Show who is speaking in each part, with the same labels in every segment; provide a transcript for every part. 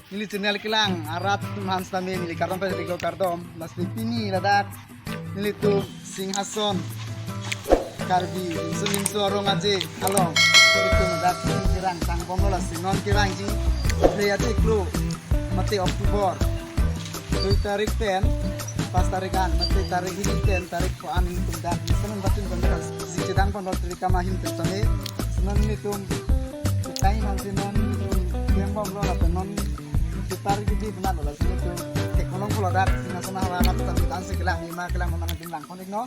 Speaker 1: Nili channel kilang arat tumhan stami nili kardom pa rigo kardom mas pini ladak nili tu singhason karbi sumin suarong aje along itu ladak kirang tang pomola sinon kirang ji aje kru mati Oktober 2 tarik 10 pas tarikan mati tarik ini 10 tarik ko anin tum dak senon batin bandar si cedang pondol trika mahin testame senon ni tum kai han sinon yang bom rola penon tarik di benar loh sini tuh ekonomi kalau dak singa sana hawa nak tangan sekilang 5 kilang mana jumlah konik no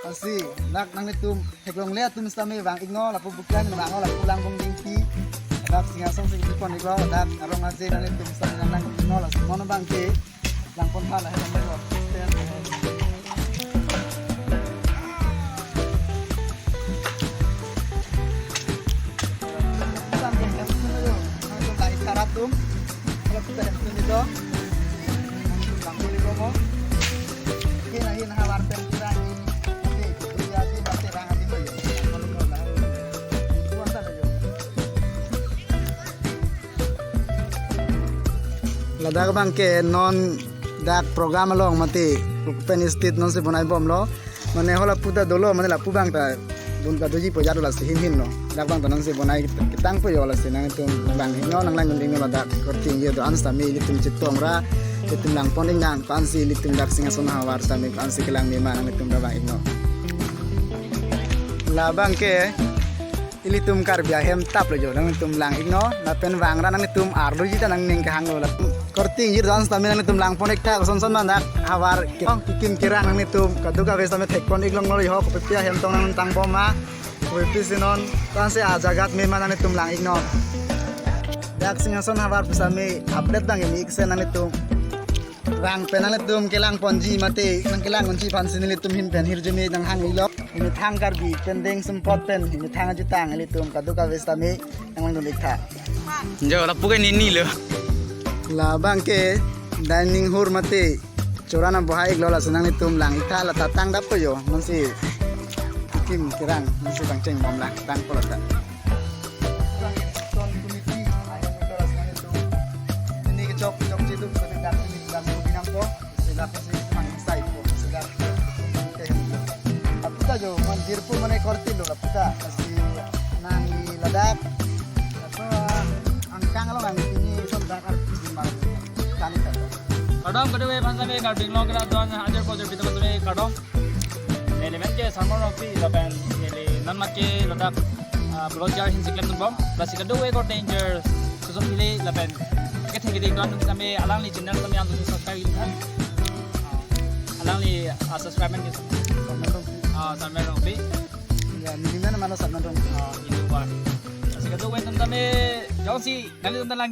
Speaker 1: pasti nak nang itu heklong lihat tuh mesti bang igno lapu bukan bang lapu pulang bung dingki dak singa sana sing konik lo dak arong aja nang itu mesti nang igno lah mana bang ke lang pon hala helang lo Karatum kalau kita yang itu langsung di bawah hina hawar tempura ini jadi masih rangan di bawah ladak bangke non dak program long mati pen state non se bonai bom lo mane hola puta dolo mane la pubang ta bun ka doji po jado la se hin no dak bang tanan se bonai kitang po yo la se nang itu bang hingo nang lang nding lo dak korting ye do ansta mi litum chitong ra litum lang poning nang pansi litum dak singa sona hawar sa mi pansi kilang mi manang litum da bang igno la bang ke ilitum kar bia hem tap lo jo nang litum lang igno la pen wang ra nang litum ar do jita nang ning ka hang lo la korting ye do ansta mi nang litum lang ponek ta son son dak hawar kikim kirang nang litum kaduga vesa me thek pon iglong lo yo ko pia hem tong nang tang boma Wipisinon tanse ajagat me manane tum lang igno dak singason habar pesame update bang ini iksen nane tum rang penane tum kelang ponji mate nang kelang unji pansin ni tum hin pen hirjeme nang hang ilo ini thang karbi pendeng sempot pen ini thang jutang ali tum kaduka vestame nang mang likha
Speaker 2: jo la pugai ni lo
Speaker 1: la bangke dining hur mate corana bohai iglola senang ni tum lang ikha la tatang dap yo mansi kim kirang masih bangceng bom lah tang polata ini kecok situ sekedar ini dalam binang po sudah pasti mangsai po sudah apita jo mandir po manai korti lo apita pasti nang ladak apa angkang lo nang ini sondakar di mana tani kata
Speaker 2: kadang kedua bangsa me karding long kira don hajar ko jor bitu me kadang elemen ke samar ropi laban ele namak ke ladak blojar hin siklem bom basi kedua ko danger susum ile laban ke thege de don kami alang li channel kami antu subscribe kan alang li subscribe men samar ropi
Speaker 1: ya minimal mana sama dong
Speaker 2: itu kan basi kedua kami jauh si kali tentang lang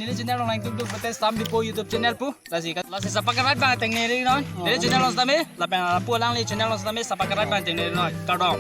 Speaker 2: nili channel lang tuk betes tam di po YouTube channel pu lasi sapakarat bang teng nili non nili channel los tami lapan pu lang li channel los tami sapakarat bang teng nili non kadong